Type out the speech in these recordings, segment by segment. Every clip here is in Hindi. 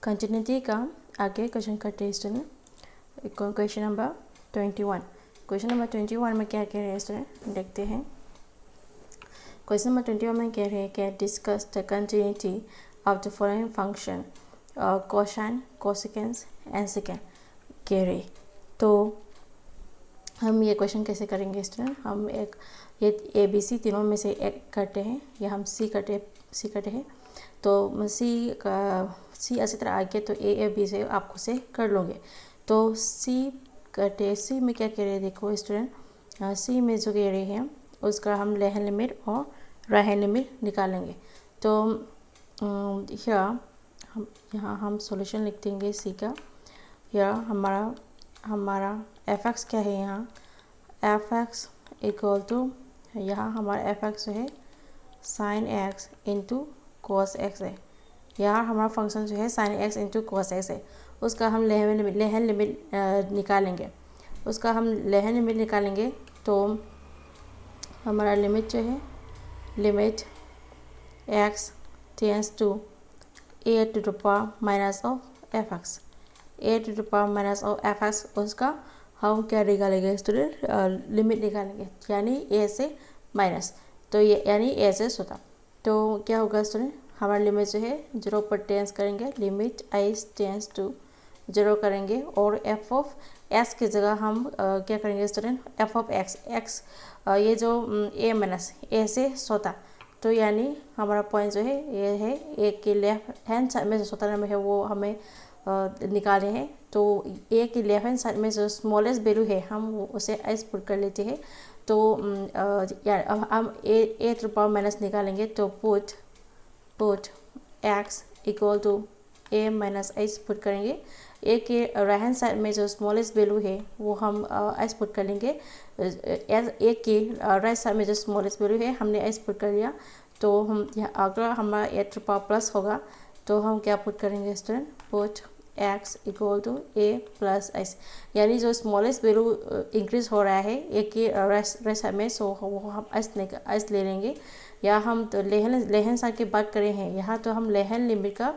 कंटिन्यूटी का आगे क्वेश्चन करते हैं student. Question number 21। Question number 21 में क्या कह रहे हैं स्टूडेंट, देखते हैं। क्वेश्चन नंबर 21 में कह रहे हैं कि discuss the continuity of the following function cosine, cosecant and secant कह रहे। तो हम ये क्वेश्चन कैसे करेंगे स्टूडेंट, हम एक ये ABC तीनों में से एक करते हैं या हम सी करते हैं। तो सी अच्छी तरह आगे तो A से आपको से कर लोगे। तो सी में क्या कह रहे हैं, देखो स्टूडेंट, सी में जो कह रहे हैं उसका हम लेफ्ट हैंड लिमिट और राइट हैंड लिमिट निकालेंगे। तो यहाँ हम सॉल्यूशन लिख देंगे सी का। यहाँ हमारा fx क्या है, यहाँ fx इक्वल टू, यहाँ हमारा fx जो है sine x into cos x है। यहाँ हमारा फंक्शन जो है sine x into cos x है। उसका हम लेफ्ट हैंड लिमिट निकालेंगे। तो हमारा लिमिट जो है limit x tends to a to the power minus of fx, उसका हम क्या निकालेंगे स्टूडेंट, लिमिट निकालेंगे, यानी a से माइनस, तो ये यानी a से स्वतः। तो क्या होगा स्टूडेंट, हमारा लिमिट जो है 0 पर टेंस करेंगे, लिमिट i टेंस टू 0 करेंगे, और f ऑफ x की जगह हम क्या करेंगे स्टूडेंट, f ऑफ x ये जो a माइनस a से स्वतः, तो यानी हमारा पॉइंट जो है ये है a के लेफ्ट हैंड साइड में जो स्वतः नंबर है वो हमें निकाले हैं। तो a के लेफ्ट हैंड साइड में जो स्मॉलेस्ट वैल्यू है हम उसे s पुट कर लेते हैं। तो अब हम a टू पावर माइनस निकालेंगे, तो put x equal to a minus s put करेंगे। a के राइट हैंड साइड में जो स्मॉलेस्ट वैल्यू है वो हम s पुट कर लेंगे। a के राइट साइड में जो स्मॉलेस्ट वैल्यू है हमने s पुट कर लिया। तो हम अगर हमारा a टू पावर प्लस होगा तो हम क्या पुट करेंगे student, put x equal to a plus s, यानी जो स्मॉलेस्ट वैल्यू इंक्रीज हो रहा है a के राइट साइड में, सो वो हम s ले लेंगे। या हम तो लेफ्ट हैंड साइड की बात कर रहे हैं, यहाँ तो हम लेफ्ट हैंड लिमिट का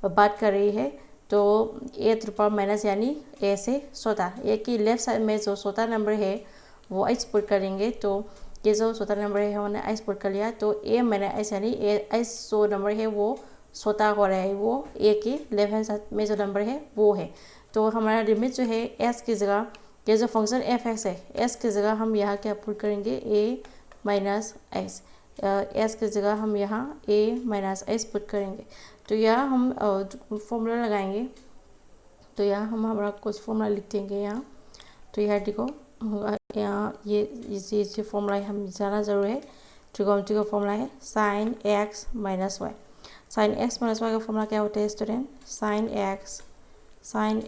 बात कर रही है। तो a टू पावर माइनस यानी a से स्वतः, a की लेफ्ट साइड में जो स्वतः नंबर है वो s पुट करेंगे। तो ये जो स्वतः नंबर है हमने s पुट कर लिया, तो a माइनस s यानी s जो नंबर है वो स्वतः हो रहा है, वो a की लेफ्ट हैंड साइड में जो नंबर है वो है। तो हमारा लिमिट जो है s की जगह, ये जो फंक्शन fx है s की जगह हम यहाँ क्या पुट करेंगे, a माइनस s, s की जगह हम यहाँ a माइनस s पुट करेंगे। तो यहाँ हम फॉर्मूला लगाएंगे। तो यहाँ हम हमारा कुछ फॉर्मूला लिख देंगे यहाँ। तो यहाँ देखो, यहाँ ये फॉर्मूला हम जाना जरूर है। ट्रिगोनोमेट्री का फॉर्मूला है sine x minus y. Sine x minus y का फॉर्मूला क्या होता है student, sine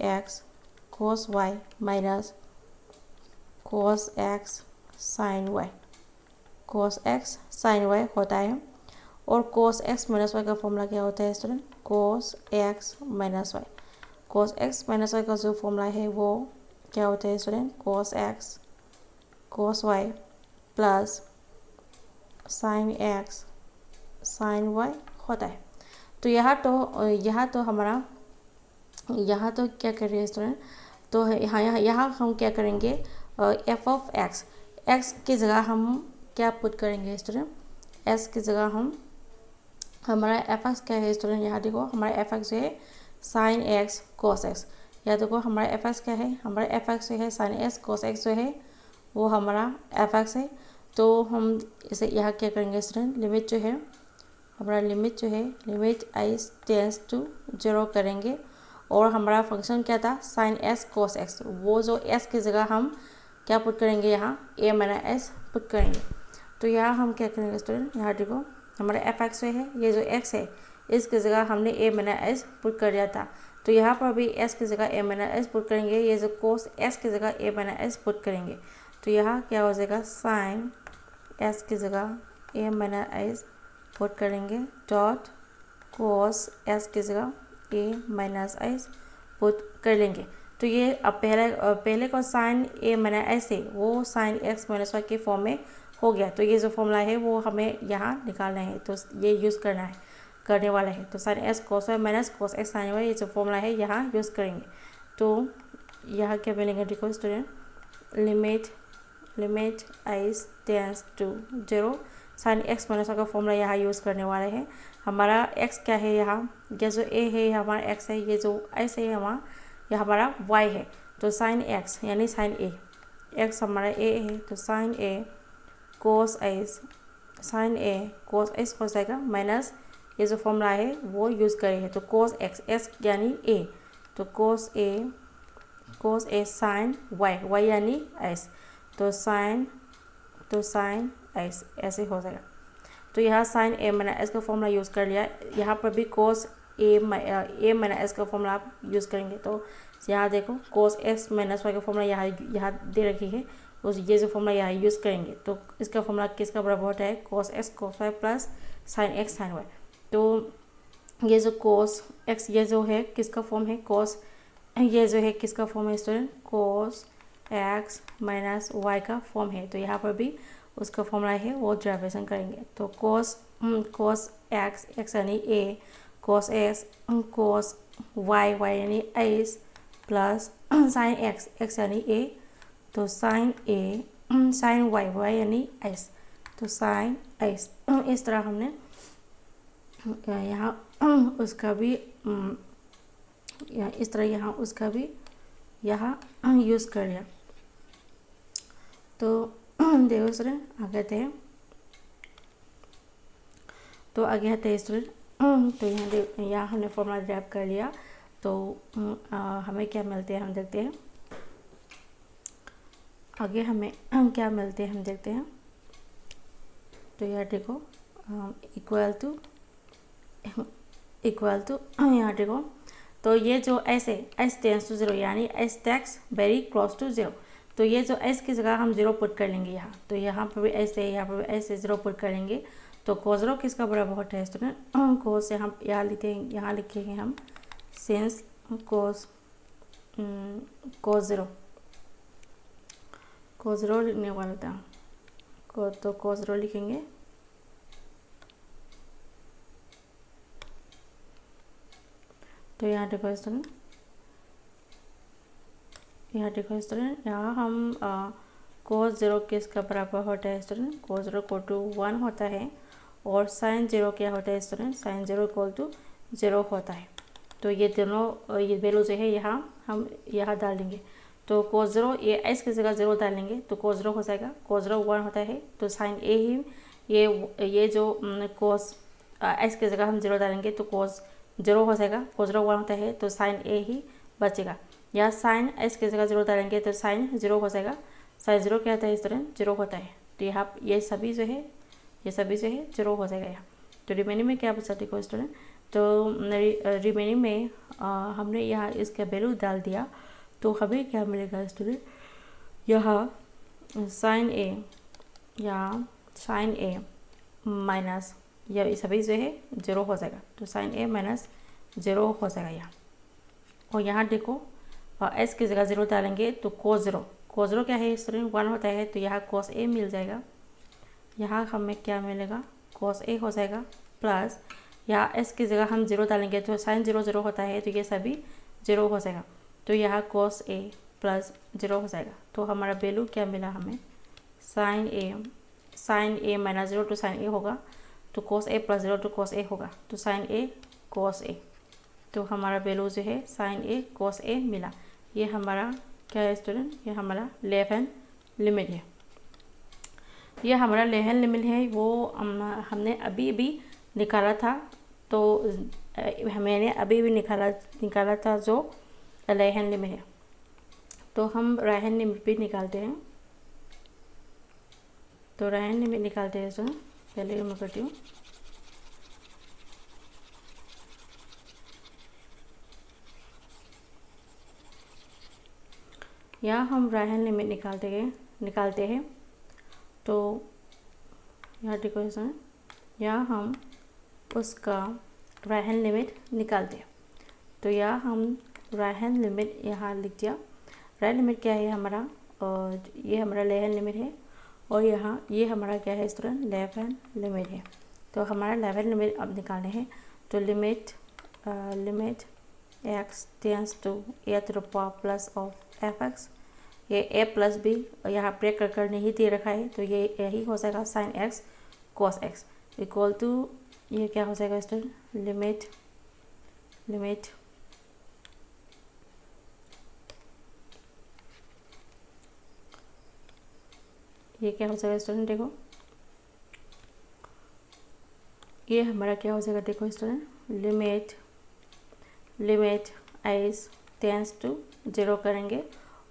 x cos y minus cos x sine y, cos x sine y होता है। और कोस x माइनस वाई का फॉर्मूला क्या होता है student, cos x minus y. Cos x minus y का जो फॉर्मूला है वो क्या होता है student, cos x cos y plus sine x sine y होता है। तो यहाँ तो क्या कर रहे हैं स्टूडेंट, तो यहाँ हम क्या करेंगे, f ऑफ x की जगह हम क्या पुट करेंगे स्टूडेंट, s की जगह हम हमारा fx क्या है स्टूडेंट, यहाँ देखो हमारा fx जो है साइन x कोस x। यहाँ देखो हमारा fx क्या है, हमारा fx जो है साइन x कोस x जो है वो हमारा fx है। तो हम इसे यहाँ क्या करेंगे स्टूडेंट, लिमिट जो है हमारा लिमिट i टेंस टू 0 करेंगे। और हमारा फंक्शन क्या था, साइन s कोस x, वो जो s की जगह हम क्या पुट करेंगे, यहाँ a माइनस s पुट करेंगे। तो यहाँ हम क्या करेंगे स्टूडेंट, यहाँ देखो हमारा fx जो है, ये जो x है इसकी जगह हमने a माइनस s पुट कर दिया था। तो यहाँ पर भी s की जगह a माइनस s पुट करेंगे, ये जो कोस s की जगह a माइनस s पुट करेंगे। तो यहाँ क्या हो जाएगा, साइन s की जगह a माइनस s पुट करेंगे, डॉट कोस s की जगह a माइनस s पुट कर लेंगे। तो ये अब पहले का साइन a माइनस s है वो साइन x माइनस वाई के फॉर्म में हो गया। तो ये जो फॉर्मूला है वो हमें यहाँ निकालना है, तो ये यूज़ करना है। करने वाला है। तो sine x cos y minus cos x sine y, ये जो फॉर्मूला है यहाँ यूज़ करेंगे। तो यहाँ क्या मिलेगा देखो student, limit s tends to 0 sine x minus का फॉर्मूला यहाँ यूज़ करने वाले हैं। हमारा एक्स क्या है यहाँ, ये जो ए है हमारा एक्स है, ये जो एस है यह हमारा वाई है। तो साइन एक्स यानी साइन ए, एक्स हमारा ए है, तो साइन ए कोस एस, साइन ए कोस एस हो जाएगा माइनस ये जो फॉर्मूला है वो यूज़ करेंगे। तो कोस एक्स, एक्स यानी ए, तो कोस ए साइन वाई, वाई यानी एस, तो साइन एस ऐसे हो जाएगा। तो यहाँ साइन ए माइनस एस का फॉर्मूला यूज़ कर लिया, यहाँ पर भी कोस ए माइनस एस का फॉर्मूला आप यूज़ करेंगे। तो यहाँ देखो कोस एक्स माइनस वाई का फॉर्मूला यहाँ दे रखी है, उस ये जो फॉर्मूला यहाँ यूज़ करेंगे। तो इसका फॉर्मूला किसका बराबर होता है, cos x cos y plus sine x sine y. तो ये जो कोस एक्स ये जो है किसका फॉर्म है, कोस ये जो है किसका फॉर्म है student, cos x minus y का फॉर्म है। तो यहाँ पर भी उसका फॉर्मूला है वो डेरिवेशन करेंगे। तो कोस एक्स यानी ए, कोस एक्स कोस वाई यानी एस प्लस साइन एक्स यानी ए, तो साइन वाई यानी एस, तो साइन एस। इस तरह हमने यहाँ उसका भी इस तरह यहाँ उसका भी यहाँ यूज़ कर लिया। तो देखो स्टूडेंट आगे थे, तो आगे आते हैं स्टूडेंट। तो यहाँ हमने फॉर्मूला ड्राइव कर लिया। तो हमें क्या मिलते हैं हम देखते हैं, आगे हमें क्या मिलते हैं हम देखते हैं। तो यहाँ देखो इक्वल टू यहाँ देखो, तो ये जो एस है एस टेंस टू 0 यानी s takes very close to 0। तो ये जो एस की जगह हम 0 पुट कर लेंगे यहाँ, तो यहाँ पर भी एस है, यहाँ पर भी एस है, 0 पुट कर लेंगे। तो कोस 0 किसका बराबर होता है स्टूडेंट, कोस से हम यहाँ लिखेंगे हम सिंस कोस 0 लिखने वाला था, तो कोस 0 लिखेंगे। तो यहाँ देखो स्टूडेंट, यहाँ हम कोस 0 किसका बराबर होता है स्टूडेंट, कोस 0 इक्वल टू 1 होता है। और साइन 0 क्या होता है स्टूडेंट, साइन 0 इक्वल टू 0 होता है। तो ये दोनों ये वैल्यू जो है यहाँ हम यहाँ डाल देंगे। तो कोस 0 ये एस की जगह 0 डालेंगे तो कोस 0 हो जाएगा, कोस 0 1 होता है। तो साइन ए ही ये जो कोस एस की जगह हम 0 डालेंगे तो कोस 0 हो जाएगा, कोस 0 1 होता है तो साइन ए ही बचेगा। या साइन एस की जगह 0 डालेंगे तो साइन 0 हो जाएगा, साइन 0 क्या होता है स्टूडेंट, 0 होता है। तो यहाँ ये सभी जो है 0 हो जाएगा यहाँ। तो रिमेनिंग में क्या बचा देखो स्टूडेंट, तो रिमेनिंग में हमने यहाँ इसका वैल्यू डाल दिया। तो हमें क्या मिलेगा स्टूडेंट, यहाँ साइन ए माइनस ये सभी जो है 0 हो जाएगा। तो साइन ए माइनस 0 हो जाएगा यहाँ। और यहाँ देखो एस की जगह 0 डालेंगे तो कोस 0 क्या है स्टूडेंट, 1 होता है। तो यहाँ कोस ए मिल जाएगा, यहाँ हमें क्या मिलेगा, कोस ए हो जाएगा प्लस यहाँ एस की जगह हम 0 डालेंगे तो साइन 0 होता है तो ये सभी 0 हो जाएगा। तो यहाँ कोस ए प्लस 0 हो जाएगा। तो हमारा वैल्यू क्या मिला हमें, sine A minus 0 two sine A होगा, तो कोस ए प्लस 0 टू कोस ए होगा, तो साइन ए कोस ए। तो हमारा वैल्यू जो है साइन ए कोस ए मिला। ये हमारा क्या है स्टूडेंट, ये हमारा लेफ्ट हैंड लिमिट है। ये हमारा लेफ्ट हैंड लिमिट है, वो हमने अभी निकाला था। तो मैंने अभी निकाला था जो लेफ्ट हैंड लिमिट है। तो हम राइट हैंड लिमिट भी निकालते हैं। तो राइट हैंड लिमिट निकालते हैं, सो पहले मैं करती हूँ। यहाँ हम राइट हैंड लिमिट निकालते हैं। तो यहाँ देखो इसमें, यहाँ हम उसका राइट हैंड लिमिट निकालते हैं। तो यहाँ हम राइट हैंड लिमिट यहाँ लिख दिया। राइट लिमिट क्या है हमारा, और ये हमारा लेफ्ट हैंड लिमिट है, और यहाँ ये हमारा क्या है स्टूडेंट, लेफ्ट हैंड लिमिट है। तो हमारा लेफ्ट हैंड लिमिट अब निकालने हैं। तो limit x tends to a to the power plus of fx, ये a प्लस बी यहाँ ब्रेक कर नहीं दे रखा है, तो ये यही हो जाएगा sine x cos x equal to, ये क्या हो जाएगा स्टूडेंट, लिमिट ये क्या हो जाएगा स्टूडेंट, देखो ये हमारा क्या हो जाएगा, देखो student, limit s tends to 0 करेंगे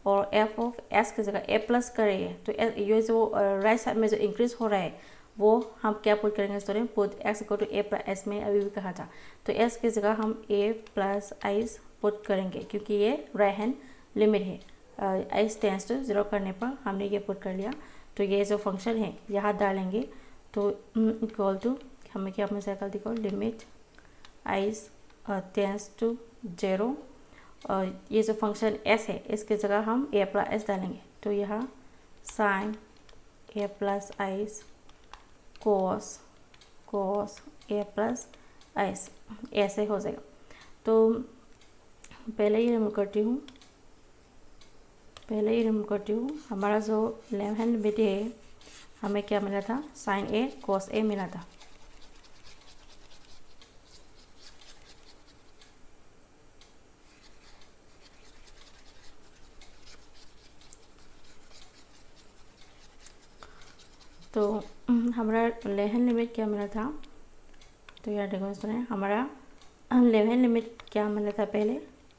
और एफ ऑफ एस की जगह ए प्लस करेंगे, तो ये जो राइट साइड में जो इंक्रीज हो रहा है वो हम क्या पुट करेंगे student, put x equal to A plus s में अभी भी कहा था, तो एस की जगह हम ए प्लस आइस पुट करेंगे क्योंकि ये राइट हैंड लिमिट है, आइस टेंस टू 0 करने पर हमने ये पुट कर लिया, तो ये जो फंक्शन है यहाँ डालेंगे तो इक्वल टू हमें क्या मिल जाएगा, देखो लिमिट आइस टेंस टू 0 और ये जो फंक्शन s है इसकी जगह हम a प्लस एस डालेंगे, तो यहाँ sine a plus s cos a plus s ऐसे हो जाएगा। तो पहले ही रिमूव करती हूँ, हमारा जो लेफ्ट हैंड लिमिट है हमें क्या मिला था, साइन a कोस a मिला था, तो हमारा लेफ्ट हैंड लिमिट क्या मिला था, तो यार देखो स्टूडेंट हमारा लेफ्ट हैंड लिमिट क्या मिला था, पहले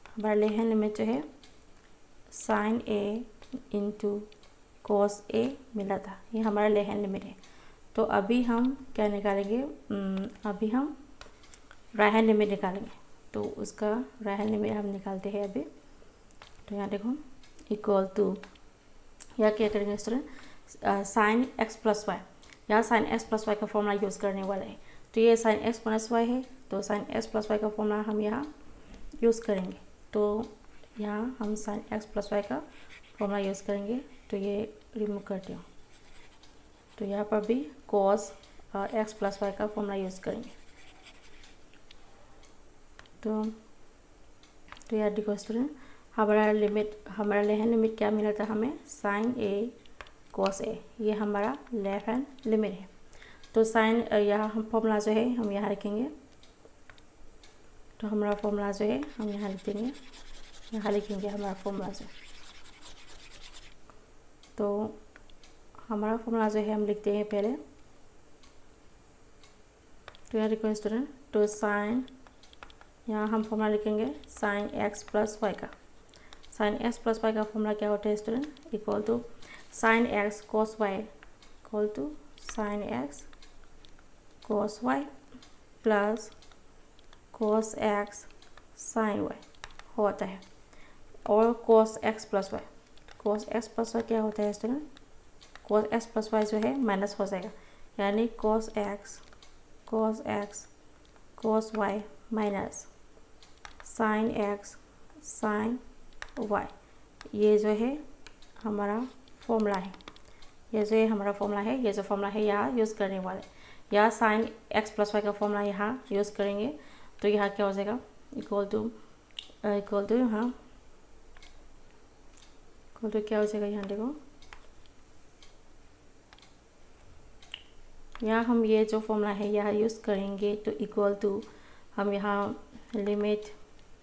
हमारा लेफ्ट हैंड लिमिट जो है साइन ए इंटू कोस ए मिला था, ये हमारा लेफ्ट हैंड लिमिट है। तो अभी हम क्या निकालेंगे, अभी हम राइट हैंड लिमिट निकालेंगे, तो उसका राइट हैंड लिमिट हम निकालते हैं अभी, तो यहाँ देखो इक्वल टू, या क्या करेंगे student, sine x plus y, यहाँ साइन एक्स प्लस वाई का फॉर्मूला यूज़ करने वाला है, तो ये साइन एक्स प्लस वाई है, तो साइन एक्स प्लस वाई का फॉर्मूला हम यहाँ यूज़ करेंगे, तो यहाँ हम साइन एक्स प्लस वाई का फॉर्मूला यूज़ करेंगे, तो ये रिमूव करती हूँ, तो यहाँ पर भी कॉस एक्स प्लस वाई का फॉर्मूला यूज़ करेंगे, तो यार देखो स्टूडेंट हमारा लेफ्ट हैंड लिमिट क्या मिला था हमें, साइन ए कॉस ए, ये हमारा लेफ्ट हैंड लिमिट है। तो साइन यहाँ हम फॉर्मूला जो है हम यहाँ लिखेंगे, तो हमारा फॉर्मूला जो है हम यहाँ लिखेंगे हमारा फॉर्मूला जो, तो हमारा फॉर्मूला जो है हम लिखते हैं पहले, तो यहाँ देखो स्टूडेंट, तो साइन यहाँ हम फॉर्मूला लिखेंगे साइन एक्स प्लस वाई का, साइन एक्स प्लस वाई का फॉर्मूला क्या होता है student, equal to sine x cos y equal to sine x cos y plus cos x sine y होता है, और कोस एक्स प्लस वाई क्या होता है student, cos x plus y जो है माइनस हो जाएगा, यानी cos x cos y minus sine x sine y, ये जो है हमारा फॉर्मूला है, ये जो फॉर्मूला है यहाँ यूज़ करने वाले, यहाँ साइन एक्स प्लस वाई का फॉर्मूला यहाँ यूज़ करेंगे, तो यहाँ क्या हो जाएगा, इक्वल टू यहाँ क्या हो जाएगा, यहाँ देखो यहाँ हम ये जो फॉर्मूला है यहाँ यूज़ करेंगे, तो इक्वल टू हम यहाँ लिमिट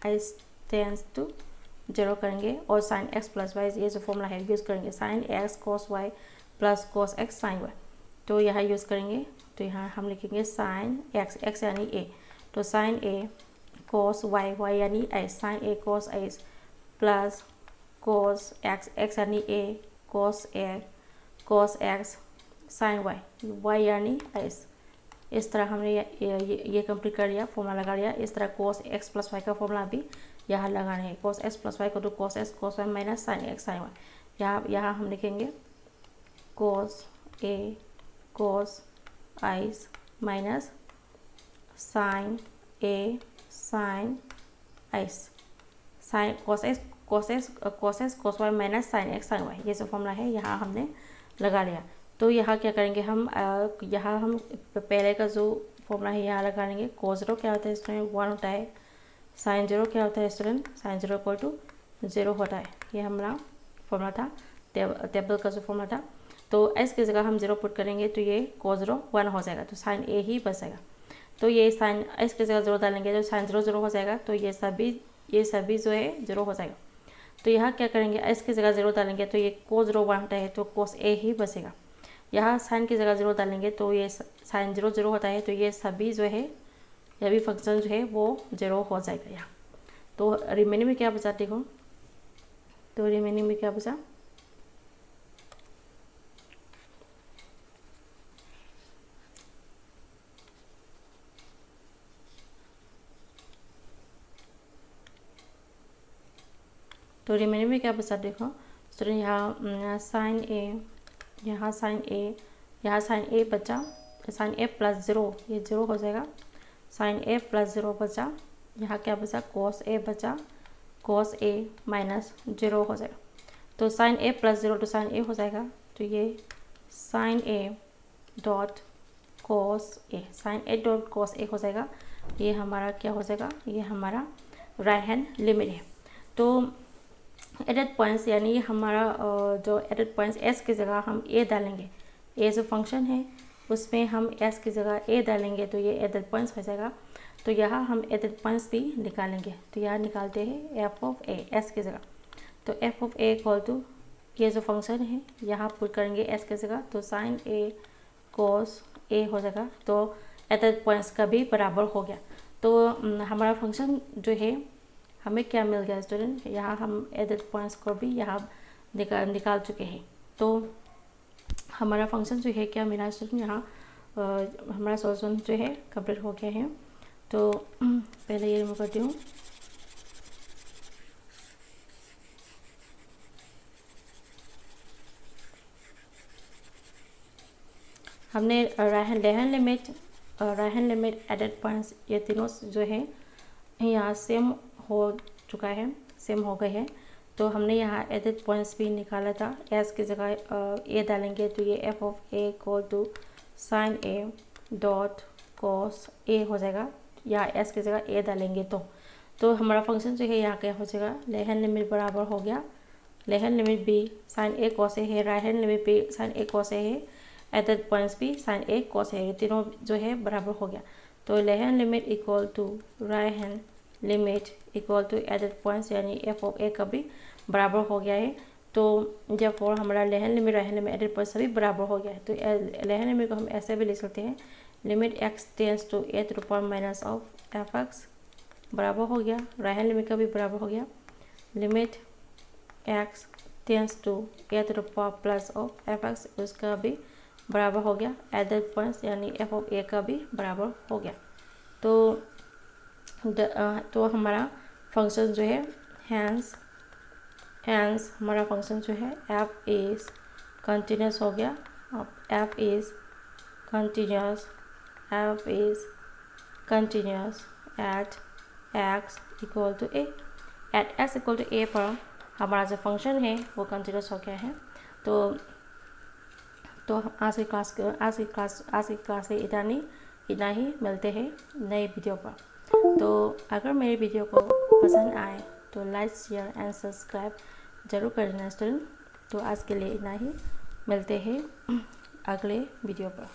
आइस टेंस टू 0 करेंगे और साइन एक्स प्लस वाई ये जो फॉर्मूला है यूज़ करेंगे, sine x cos y plus cos x sine y, तो यहाँ यूज़ करेंगे, तो यहाँ हम लिखेंगे साइन एक्स यानी ए, तो साइन ए कोस वाई यानी एस, साइन ए कोस एस प्लस कोस एक्स यानी ए कोस एक्स साइन वाई यानी एस, इस तरह हमने ये कंप्लीट कर लिया, फॉर्मूला लगा लिया। इस तरह कोस एक्स प्लस वाई का फॉर्मूला भी यहाँ लगाना है, कोस एक्स प्लस वाई को तो cos x cos y minus sine x sine y, यहाँ हम लिखेंगे cos A cos ice minus sine A sine ice, sine cos y minus sine x sine y, ये जो फॉर्मूला है यहाँ हमने लगा लिया। तो यहाँ क्या करेंगे हम, यहाँ हम पहले का जो फॉर्मूला है यहाँ लगा लेंगे। cos 0 क्या होता है स्टूडेंट 1 होता है। sin 0 क्या होता है स्टूडेंट sin 0 इक्वल टू 0 होता है। ये हमारा फॉर्मूला था, टेबल का जो फॉर्मूला था। तो s की जगह हम 0 पुट करेंगे तो ये cos 0 1 हो जाएगा, तो sin a ही बचेगा। तो ये sin s की जगह 0 डालेंगे तो sin 0 0 हो जाएगा, तो ये सभी जो है 0 हो जाएगा। तो यहाँ क्या करेंगे, s की जगह 0 डालेंगे तो ये cos 0 1 होता है, तो cos a ही बचेगा। यहाँ sin की जगह 0 डालेंगे तो ये sin 0 0 होता है, तो ये सभी जो है यह भी फंक्शन जो है वो 0 हो जाएगा यहाँ। तो रिमेनिंग में क्या बचा देखो, तो रिमेनिंग में क्या बचा, तो रिमेनिंग में क्या बचा देखो स्टूडेंट, यहाँ साइन ए, यहाँ साइन ए, यहाँ साइन ए बचा, साइन ए प्लस 0 ये 0 हो जाएगा। साइन ए प्लस 0 बचा, यहाँ क्या बचा कोस ए बचा, कोस ए माइनस 0 हो जाएगा। तो साइन ए प्लस 0 तो साइन ए हो जाएगा, तो ये sine A dot cos A, sine A dot cos A हो जाएगा। ये हमारा क्या हो जाएगा, ये हमारा राइट हैंड लिमिट है। तो एडेड पॉइंट्स यानी हमारा जो एडेड पॉइंट्स s की जगह हम a डालेंगे, a जो फंक्शन है उसमें हम s की जगह a डालेंगे तो ये एडेड पॉइंट्स हो जाएगा। तो यहाँ हम एडेड पॉइंट्स भी निकालेंगे, तो यहाँ निकालते हैं f ऑफ a s की जगह। तो f of a equal to ये जो फंक्शन है यहाँ पुट करेंगे s की जगह, तो साइन a cos a हो जाएगा। तो एडेड पॉइंट्स का भी बराबर हो गया। तो हमारा फंक्शन जो है हमें क्या मिल गया स्टूडेंट, यहाँ हम एडेड पॉइंट्स को भी यहाँ निकाल चुके हैं। तो हमारा फंक्शन जो है क्या मिला स्टूडेंट, यहाँ हमारा सॉल्यूशन जो है कंप्लीट हो गया है। तो पहले ये रिमूव करती हूँ। हमने right hand limit added points ये तीनों जो है यहाँ सेम हो चुका है, सेम हो गए हैं। तो हमने यहाँ एडेड पॉइंट्स भी निकाला था, s की जगह a डालेंगे तो ये f of a equal to sine a dot cos a हो जाएगा, या s की जगह a डालेंगे तो हमारा फंक्शन जो है यहाँ क्या हो जाएगा, लेफ्ट हैंड लिमिट बराबर हो गया, लेफ्ट हैंड लिमिट भी साइन a कॉस a है, राइट हैंड लिमिट भी साइन a कॉस a है, एडेड पॉइंट्स भी साइन a कॉस a है, तीनों जो है बराबर हो गया। तो left hand limit equal to right hand limit equal to added points यानी f ऑफ a का भी बराबर हो गया है। तो जब फॉर हमारा left hand limit right hand limit added points सभी बराबर हो गया है, तो लेफ्ट हैंड लिमिट को हम ऐसे भी लिख सकते हैं, limit x tends to a to the power minus of f(x) बराबर हो गया, राइट हैंड लिमिट का भी बराबर हो गया, limit x tends to a to the power plus of f(x) उसका भी बराबर हो गया, एडेड पॉइंट्स यानी f ऑफ a का भी बराबर हो गया। तो हमारा फंक्शन जो है हैंस हमारा फंक्शन जो है f इज़ कंटिन्यूस हो गया। अब f is continuous at x equal to a, at x equal to a पर हमारा जो फंक्शन है वो कंटिन्यूस हो गया है। तो आज की क्लास से इतना ही मिलते हैं नए वीडियो पर। तो अगर मेरे वीडियो को पसंद आए तो लाइक शेयर एंड सब्सक्राइब जरूर करना स्टूडेंट। तो आज के लिए इतना ही, मिलते हैं अगले वीडियो पर।